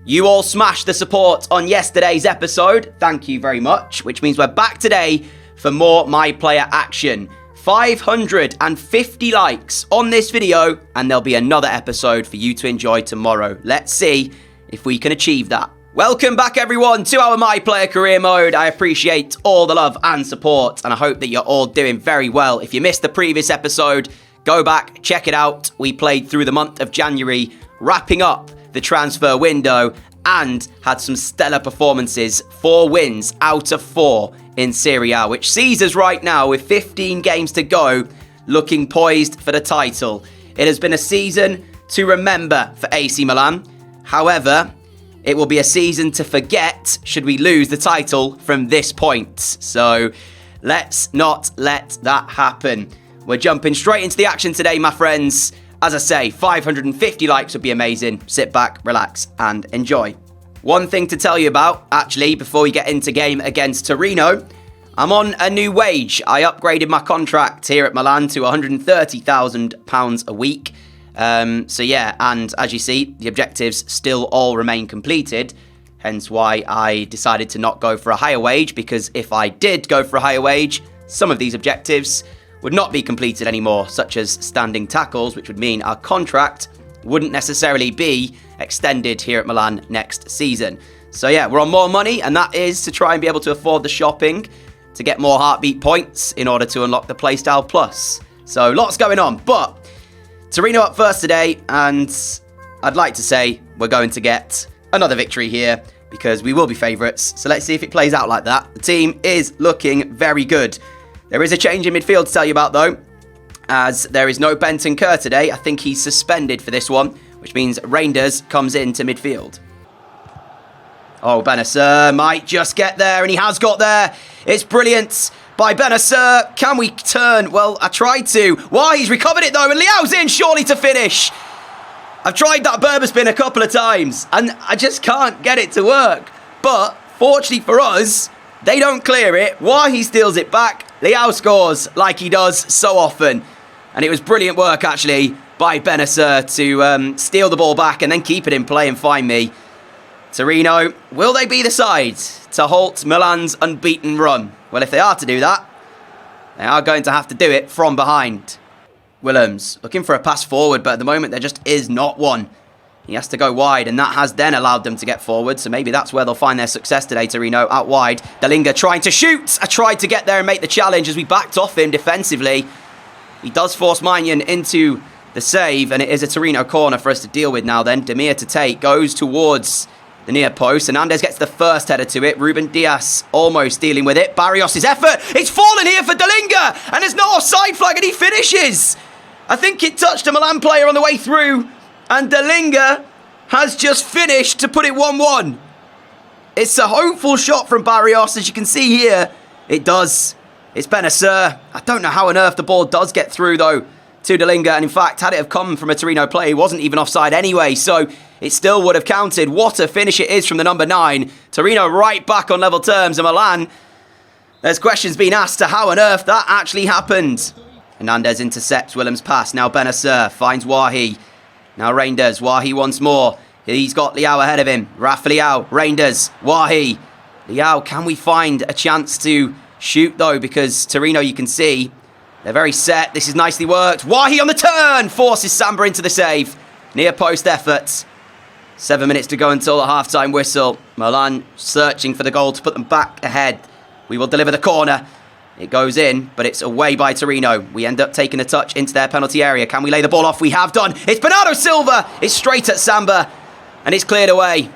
You all smashed the support on yesterday's episode. Thank you very much, which means we're back today for more My Player action. 550 likes on this video, and there'll be another episode for you to enjoy tomorrow. Let's see if we can achieve that. Welcome back, everyone, to our My Player career mode. I appreciate all the love and support, and I hope that you're all doing very well. If you missed the previous episode, go back, check it out. We played through the month of January, wrapping up the transfer window, and had some stellar performances. 4 wins out of 4 in Serie A, which sees us right now with 15 games to go, looking poised for the title. It has been a season to remember for AC Milan. However, it will be a season to forget should we lose the title from this point. So let's not let that happen. We're jumping straight into the action today, my friends. As I say, 550 likes would be amazing. Sit back, relax, and enjoy. One thing to tell you about, actually, before we get into game against Torino, I'm on a new wage. I upgraded my contract here at Milan to £130,000 a week. So yeah, and as you see, the objectives still all remain completed. Hence why I decided to not go for a higher wage, because if I did go for a higher wage, some of these objectives would not be completed anymore, such as standing tackles, which would mean our contract wouldn't necessarily be extended here at Milan next season. So yeah, we're on more money, and that is to try and be able to afford the shopping, to get more heartbeat points in order to unlock the Playstyle Plus. So lots going on, but Torino up first today, and I'd like to say we're going to get another victory here because we will be favourites. So let's see if it plays out like that. The team is looking very good. There is a change in midfield to tell you about, though, as there is no Bentancur today. I think he's suspended for this one, which means Reinders comes into midfield. Oh, Benacer might just get there, and he has got there. It's brilliant by Benacer. Can we turn? Well, I tried to. Why? He's recovered it, though, and Leao's in, surely to finish. I've tried that Berber spin a couple of times, and I just can't get it to work. But, fortunately for us, they don't clear it. He steals it back. Leao scores like he does so often. And it was brilliant work, actually, by Benacer to steal the ball back and then keep it in play and find me. Torino, will they be the side to halt Milan's unbeaten run? Well, if they are to do that, they are going to have to do it from behind. Willems looking for a pass forward, but at the moment there just is not one. He has to go wide, and that has then allowed them to get forward. So maybe that's where they'll find their success today, Torino, out wide. Dalinga trying to shoot. I tried to get there and make the challenge as we backed off him defensively. He does force Maignan into the save, and it is a Torino corner for us to deal with now then. Demir to take, goes towards the near post. Hernandez gets the first header to it. Ruben Dias almost dealing with it. Barrios' effort. It's fallen here for Dalinga, and there's no offside flag, and he finishes. I think it touched a Milan player on the way through, and Dalinga has just finished to put it 1-1. It's a hopeful shot from Barrios, as you can see here. It does. It's Benacer. I don't know how on earth the ball does get through, though, to Dalinga. And in fact, had it have come from a Torino player, he wasn't even offside anyway, so it still would have counted. What a finish it is from the number 9. Torino right back on level terms, and Milan, there's questions being asked to how on earth that actually happened. Hernandez intercepts Willem's pass. Now Benacer finds Wahi. Now Reinders, Wahi once more. He's got Leao ahead of him. Rafa Leao, Reinders, Wahi. Leao, can we find a chance to shoot, though? Because Torino, you can see, they're very set. This is nicely worked. Wahi on the turn! Forces Samba into the save. Near post effort. 7 minutes to go until the half-time whistle. Milan searching for the goal to put them back ahead. We will deliver the corner. It goes in, but it's away by Torino. We end up taking a touch into their penalty area. Can we lay the ball off? We have done. It's Bernardo Silva. It's straight at Samba, and it's cleared away.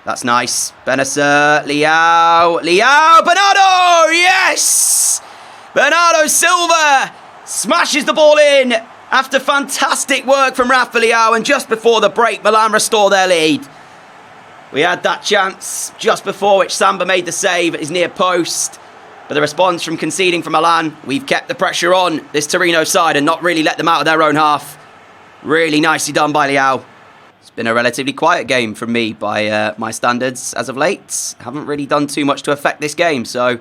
That's nice. Benacer, Leao, Bernardo! Yes! Bernardo Silva smashes the ball in after fantastic work from Rafa Leao, and just before the break, Milan restore their lead. We had that chance just before which Samba made the save at his near post. But the response from conceding from Milan, we've kept the pressure on this Torino side and not really let them out of their own half. Really nicely done by Leao. It's been a relatively quiet game from me by my standards as of late. Haven't really done too much to affect this game, so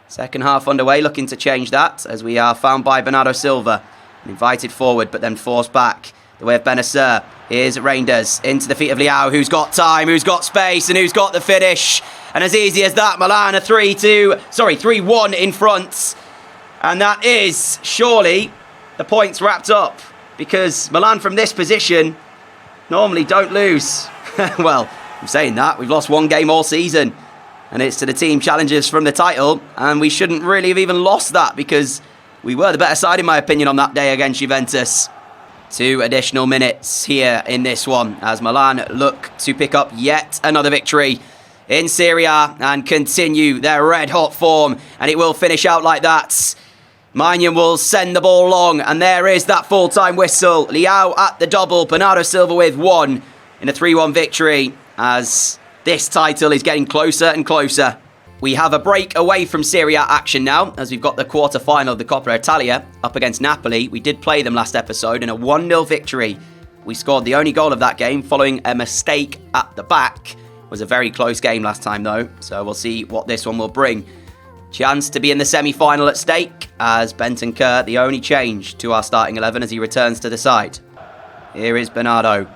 second half underway, looking to change that as we are found by Bernardo Silva. Invited forward, but then forced back. The the way of Benacer. Here's Reinders into the feet of Leao, who's got time, who's got space, and who's got the finish. And as easy as that, Milan are 3-1 in front. And that is surely the points wrapped up, because Milan from this position normally don't lose. Well, I'm saying that. We've lost one game all season, and it's to the team challengers from the title, and we shouldn't really have even lost that, because we were the better side, in my opinion, on that day against Juventus. 2 additional minutes here in this one, as Milan look to pick up yet another victory in Serie A and continue their red-hot form, and it will finish out like that. Maignan will send the ball long, and there is that full-time whistle. Leao at the double, Bernardo Silva with 1 in a 3-1 victory, as this title is getting closer and closer. We have a break away from Serie A action now, as we've got the quarter-final of the Coppa Italia up against Napoli. We did play them last episode in a 1-0 victory. We scored the only goal of that game following a mistake at the back. It was a very close game last time though, so we'll see what this one will bring. Chance to be in the semi-final at stake, as Bentancur the only change to our starting 11 as he returns to the side. Here is Bernardo.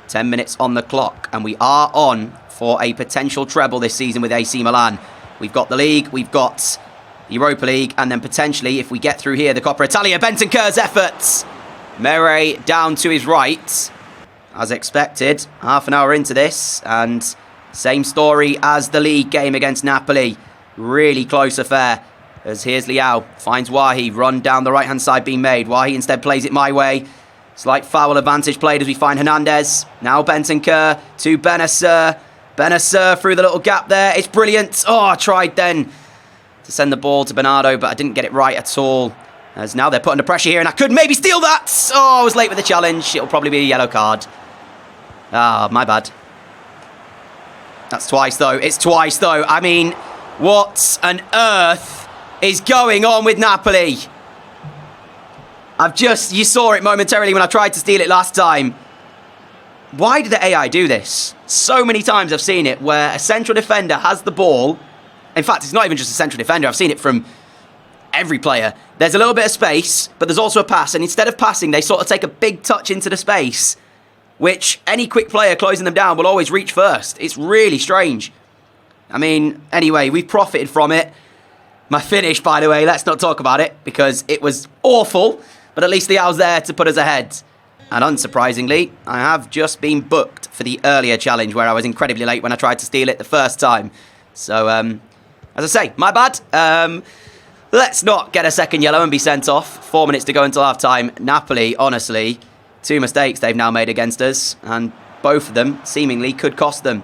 10 minutes on the clock, and we are on for a potential treble this season with AC Milan. We've got the league, we've got the Europa League, and then potentially, if we get through here, the Coppa Italia. Bentancur's efforts. Mere down to his right. As expected, half an hour into this, and same story as the league game against Napoli. Really close affair, as here's Leao, finds Wahi, run down the right-hand side being made. Wahi instead plays it my way. Slight foul advantage played as we find Hernandez. Now Bentancur to Benacer. Benacer through the little gap there. It's brilliant. Oh, I tried then to send the ball to Bernardo, but I didn't get it right at all. As now they're put under pressure here, and I could maybe steal that. Oh, I was late with the challenge. It'll probably be a yellow card. Ah, my bad. That's twice, though. It's twice, though. I mean, what on earth is going on with Napoli? You saw it momentarily when I tried to steal it last time. Why did the AI do this? So many times I've seen it where a central defender has the ball. In fact, it's not even just a central defender. I've seen it from every player. There's a little bit of space, but there's also a pass. And instead of passing, they sort of take a big touch into the space, which any quick player closing them down will always reach first. It's really strange. I mean, anyway, we've profited from it. My finish, by the way, let's not talk about it, because it was awful, but at least Leao's there to put us ahead. And unsurprisingly, I have just been booked for the earlier challenge where I was incredibly late when I tried to steal it the first time. So, as I say, my bad. Let's not get a second yellow and be sent off. 4 minutes to go until half-time. Napoli, honestly, 2 mistakes they've now made against us, and both of them seemingly could cost them.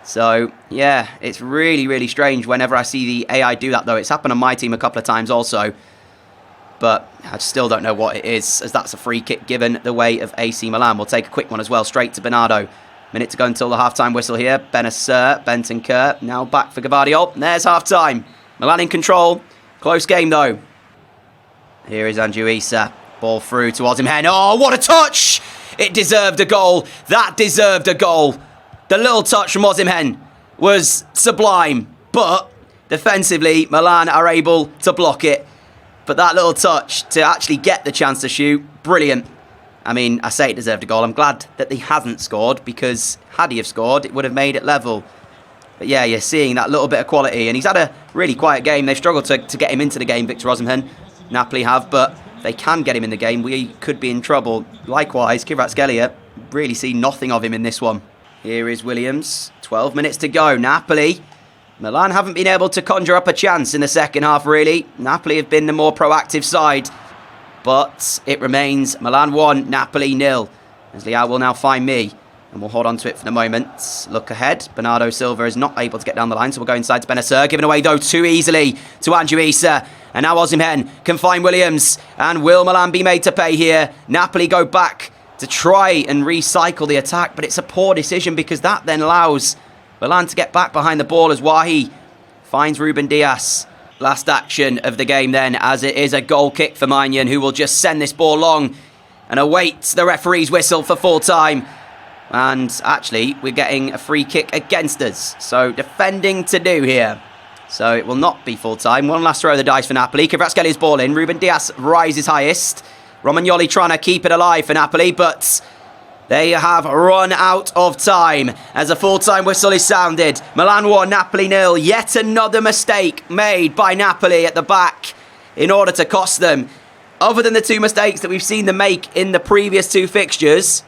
So, yeah, it's really, really strange whenever I see the AI do that, though. It's happened on my team a couple of times also. But I still don't know what it is, as that's a free kick given the way of AC Milan. We'll take a quick one as well, straight to Bernardo. Minute to go until the half-time whistle here. Benacer, Bentancur, now back for Gvardiol. There's half-time. Milan in control. Close game, though. Here is Anguissa. Ball through to Osimhen. Oh, what a touch! It deserved a goal. That deserved a goal. The little touch from Osimhen was sublime. But defensively, Milan are able to block it. But that little touch to actually get the chance to shoot, brilliant. I mean, I say it deserved a goal. I'm glad that he hasn't scored, because had he have scored, it would have made it level. But yeah, you're seeing that little bit of quality. And he's had a really quiet game. They've struggled to get him into the game, Victor Osimhen. Napoli have, but if they can get him in the game, we could be in trouble. Likewise, Kvaratskhelia, really see nothing of him in this one. Here is Williams. 12 minutes to go. Napoli. Milan haven't been able to conjure up a chance in the second half, really. Napoli have been the more proactive side. But it remains Milan 1, Napoli 0. As Leao will now find me. And we'll hold on to it for the moment. Look ahead. Bernardo Silva is not able to get down the line, so we'll go inside to Benacer. Given away, though, too easily to Anguissa. And now Osimhen can find Williams. And will Milan be made to pay here? Napoli go back to try and recycle the attack. But it's a poor decision, because that then allows Milan to get back behind the ball as Wahi finds Ruben Dias. Last action of the game then, as it is a goal kick for Maignan, who will just send this ball long and awaits the referee's whistle for full time. And actually, we're getting a free kick against us. So defending to do here. So it will not be full time. One last throw of the dice for Napoli. Kvaratskhelia ball in. Ruben Dias rises highest. Romagnoli trying to keep it alive for Napoli, but They have run out of time as a full-time whistle is sounded. Milan 1, Napoli 0. Yet another mistake made by Napoli at the back in order to cost them. Other than the two mistakes that we've seen them make in the previous two fixtures,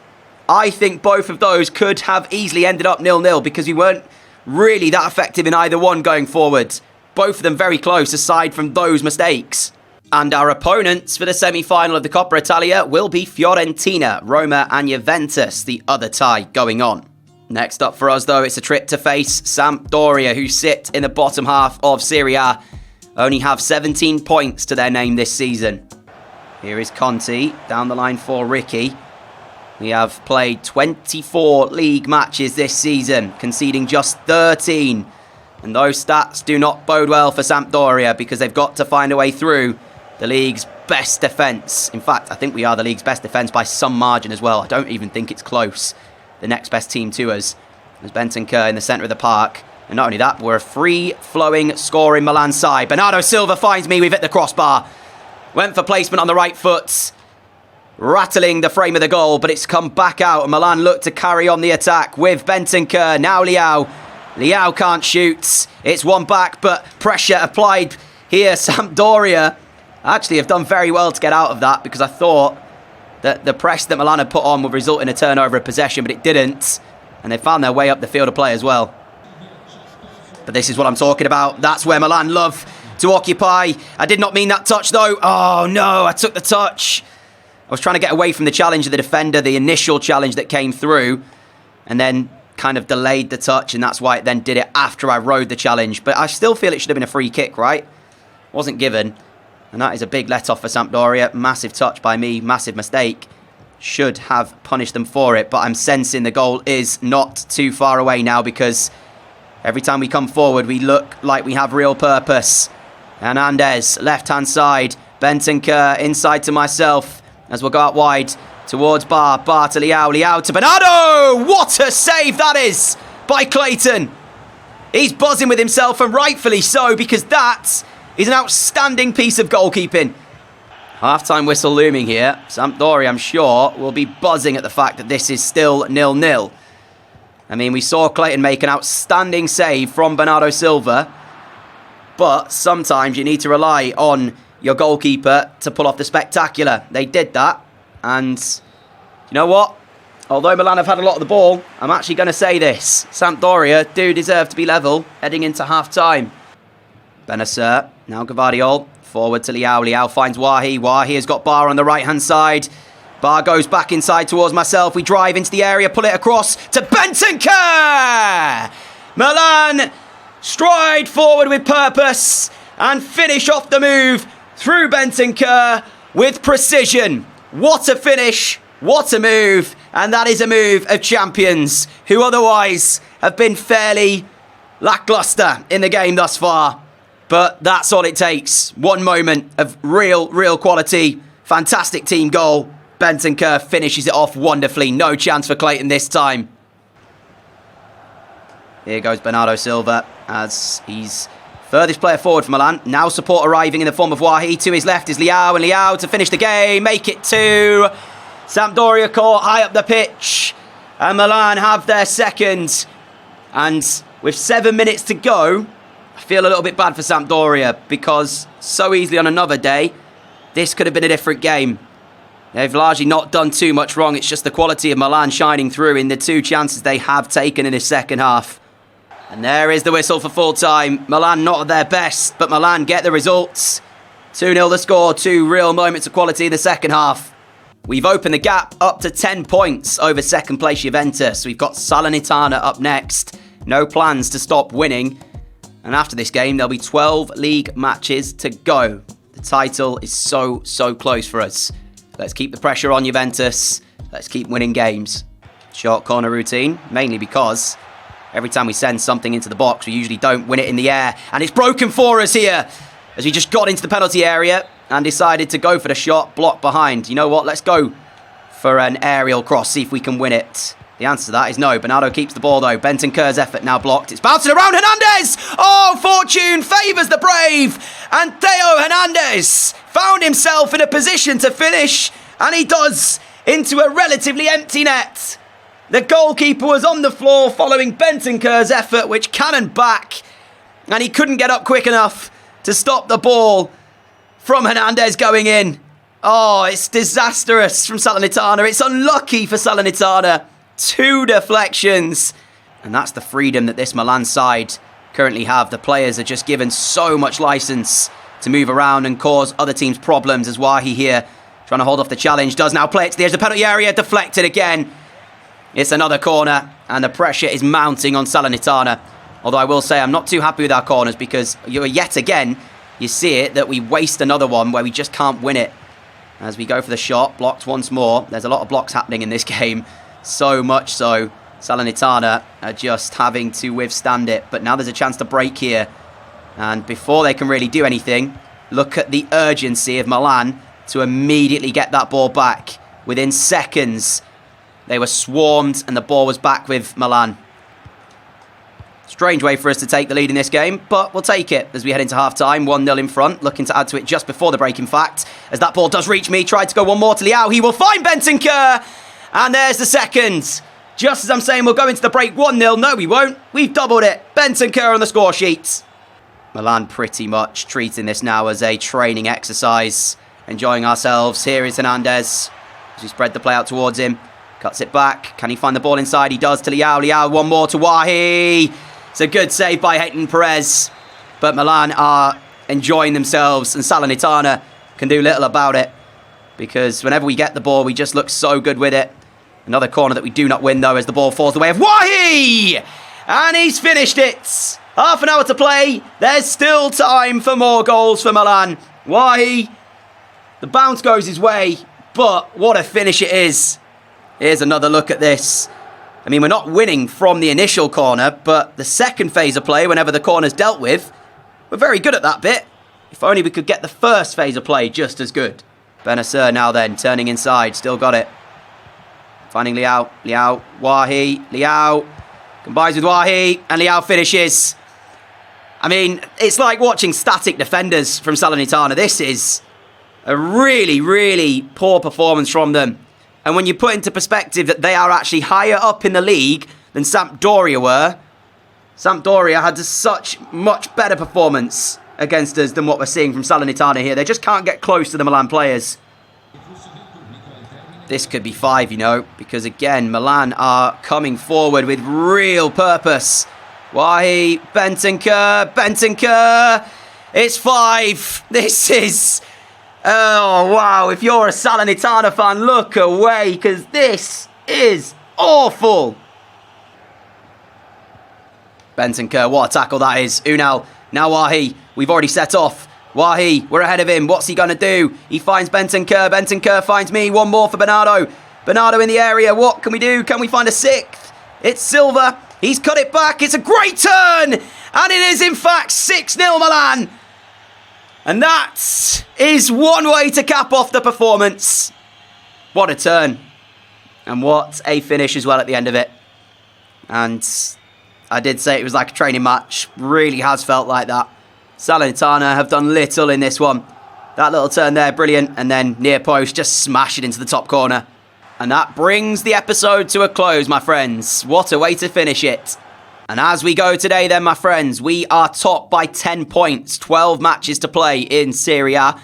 I think both of those could have easily ended up 0-0 because we weren't really that effective in either one going forward. Both of them very close aside from those mistakes. And our opponents for the semi-final of the Coppa Italia will be Fiorentina, Roma and Juventus, the other tie going on. Next up for us, though, it's a trip to face Sampdoria, who sit in the bottom half of Serie A, only have 17 points to their name this season. Here is Conti, down the line for Ricky. We have played 24 league matches this season, conceding just 13. And those stats do not bode well for Sampdoria because they've got to find a way through the league's best defence. In fact, I think we are the league's best defence by some margin as well. I don't even think it's close. The next best team to us is Bentancur in the centre of the park. And not only that, we're a free-flowing scoring Milan side. Bernardo Silva finds me. We've hit the crossbar. Went for placement on the right foot, rattling the frame of the goal, but it's come back out. And Milan look to carry on the attack with Bentancur. Now Leao. Leao can't shoot. It's one back, but pressure applied here. Sampdoria actually have done very well to get out of that because I thought that the press that Milan had put on would result in a turnover of possession, but it didn't. And they found their way up the field of play as well. But this is what I'm talking about. That's where Milan love to occupy. I did not mean that touch, though. Oh, no, I took the touch. I was trying to get away from the challenge of the defender, the initial challenge that came through, and then kind of delayed the touch, and that's why it then did it after I rode the challenge. But I still feel it should have been a free kick, right? Wasn't given. And that is a big let-off for Sampdoria. Massive touch by me, massive mistake. Should have punished them for it, but I'm sensing the goal is not too far away now because every time we come forward, we look like we have real purpose. Hernandez, left-hand side. Bentancur inside to myself as we'll go out wide towards Bar. Bar to Leao. Leao to Bernardo. What a save that is by Clayton. He's buzzing with himself, and rightfully so, because that is an outstanding piece of goalkeeping. Half-time whistle looming here. Sampdoria, I'm sure, will be buzzing at the fact that this is still 0-0. I mean, we saw Clayton make an outstanding save from Bernardo Silva, but sometimes you need to rely on your goalkeeper to pull off the spectacular. They did that, and you know what? Although Milan have had a lot of the ball, I'm actually going to say this. Sampdoria do deserve to be level heading into half-time. Benacer, now Gvardiol, forward to Leao. Leao finds Wahi. Wahi has got Bar on the right-hand side. Bar goes back inside towards myself. We drive into the area, pull it across to Bentancur! Milan stride forward with purpose and finish off the move through Bentancur with precision. What a finish, what a move, and that is a move of champions who otherwise have been fairly lacklustre in the game thus far. But that's all it takes. One moment of real quality. Fantastic team goal. Bentancur finishes it off wonderfully. No chance for Clayton this time. Here goes Bernardo Silva as he's furthest player forward for Milan. Now support arriving in the form of Wahi. To his left is Leao, and Leao to finish the game. Make it 2. Sampdoria caught high up the pitch. And Milan have their second. And with 7 minutes to go, I feel a little bit bad for Sampdoria because so easily on another day, this could have been a different game. They've largely not done too much wrong. It's just the quality of Milan shining through in the 2 chances they have taken in this second half. And there is the whistle for full time. Milan not at their best, but Milan get the results. 2-0 the score, 2 real moments of quality in the second half. We've opened the gap up to 10 points over second place Juventus. We've got Salernitana up next. No plans to stop winning. And after this game, there'll be 12 league matches to go. The title is so close for us. Let's keep the pressure on Juventus. Let's keep winning games. Short corner routine, mainly because every time we send something into the box, we usually don't win it in the air. And it's broken for us here as we just got into the penalty area and decided to go for the shot, blocked behind. You know what? Let's go for an aerial cross, see if we can win it. The answer to that is no. Bernardo keeps the ball, though. Bentancur's effort now blocked. It's bouncing around Hernandez! Oh, fortune favours the brave! And Theo Hernandez found himself in a position to finish, and he does into a relatively empty net. The goalkeeper was on the floor following Bentancur's effort, which cannoned back, and he couldn't get up quick enough to stop the ball from Hernandez going in. Oh, it's disastrous from Salernitana. It's unlucky for Salernitana. 2 deflections. And that's the freedom that this Milan side currently have. The players are just given so much license to move around and cause other teams problems, as Wahi here trying to hold off the challenge. Does now play it to the edge of the penalty area. Deflected again. It's another corner, and the pressure is mounting on Salernitana. Although I will say I'm not too happy with our corners, because yet again, you see it, that we waste another one where we just can't win it. As we go for the shot, blocked once more. There's a lot of blocks happening in this game. So much so, Salernitana are just having to withstand it. But now there's a chance to break here. And before they can really do anything, look at the urgency of Milan to immediately get that ball back. Within seconds, they were swarmed and the ball was back with Milan. Strange way for us to take the lead in this game, but we'll take it as we head into half-time. 1-0 in front, looking to add to it just before the break, in fact. As that ball does reach me, tried to go one more to Leao. He will find Bentancur, and there's the second. Just as I'm saying we'll go into the break 1-0. No, we won't. We've doubled it. Bentancur on the score sheet. Milan pretty much treating this now as a training exercise. Enjoying ourselves. Here is Hernandez as we spread the play out towards him. Cuts it back. Can he find the ball inside? He does to Leao. Leao, one more to Wahi. It's a good save by Hayton Perez. But Milan are enjoying themselves, and Salernitana can do little about it, because whenever we get the ball, we just look so good with it. Another corner that we do not win, though, as the ball falls the way of Wahi! And he's finished it. Half an hour to play. There's still time for more goals for Milan. Wahi, the bounce goes his way, but what a finish it is. Here's another look at this. I mean, we're not winning from the initial corner, but the second phase of play, whenever the corner's dealt with, we're very good at that bit. If only we could get the first phase of play just as good. Benacer now then, turning inside, still got it. Finding Leao. Leao, Wahi, Leao. Combines with Wahi, and Leao finishes. I mean, it's like watching static defenders from Salernitana. This is a really, really poor performance from them. And when you put into perspective that they are actually higher up in the league than Sampdoria were, Sampdoria had such much better performance against us than what we're seeing from Salernitana here. They just can't get close to the Milan players. This could be 5, you know, because again, Milan are coming forward with real purpose. Wahi, Bentancur, it's 5. This is... Oh, wow, if you're a Salernitana fan, look away, because this is awful. Bentancur, what a tackle that is. Unal, now Wahi, we've already set off. Wahi, we're ahead of him, what's he going to do? He finds Bentancur, Bentancur finds me, one more for Bernardo. Bernardo in the area, what can we do? Can we find a 6th? It's Silva, he's cut it back, it's a great turn! And it is in fact 6-0 Milan. And that is one way to cap off the performance. What a turn. And what a finish as well at the end of it. And I did say it was like a training match. Really has felt like that. Salernitana have done little in this one. That little turn there, brilliant. And then near post, just smash it into the top corner. And that brings the episode to a close, my friends. What a way to finish it. And as we go today then, my friends, we are top by 10 points. 12 matches to play in Serie A.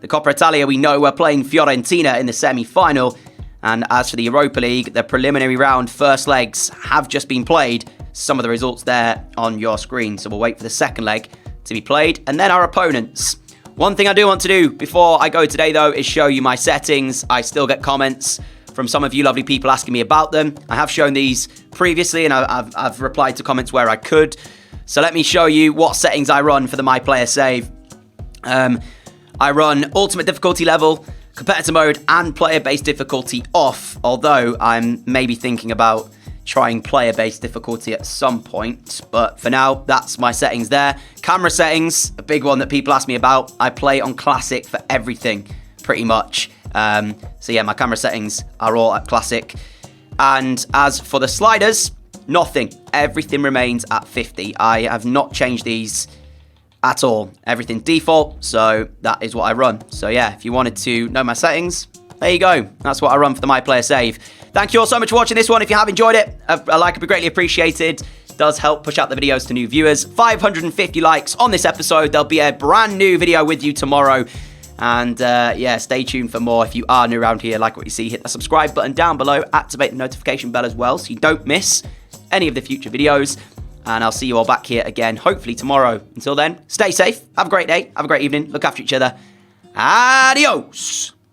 The Coppa Italia, we know we're playing Fiorentina in the semi-final. And as for the Europa League, the preliminary round first legs have just been played. Some of the results there on your screen. So we'll wait for the second leg to be played. And then our opponents. One thing I do want to do before I go today, though, is show you my settings. I still get comments from some of you lovely people asking me about them. I have shown these previously, and I've replied to comments where I could. So let me show you what settings I run for the My Player Save. I run Ultimate Difficulty Level, Competitor Mode, and Player-Based Difficulty off, although I'm maybe thinking about trying Player-Based Difficulty at some point. But for now, that's my settings there. Camera settings, a big one that people ask me about. I play on Classic for everything, pretty much. So yeah, my camera settings are all at Classic. And as for the sliders, nothing. Everything remains at 50. I have not changed these at all. Everything's default, so that is what I run. So yeah, if you wanted to know my settings, there you go. That's what I run for the My Player Save. Thank you all so much for watching this one. If you have enjoyed it, a like would be greatly appreciated. It does help push out the videos to new viewers. 550 likes on this episode. There'll be a brand new video with you tomorrow. And yeah, stay tuned for more. If you are new around here, like what you see, hit the subscribe button down below. Activate the notification bell as well so you don't miss any of the future videos. And I'll see you all back here again, hopefully tomorrow. Until then, stay safe. Have a great day. Have a great evening. Look after each other. Adios.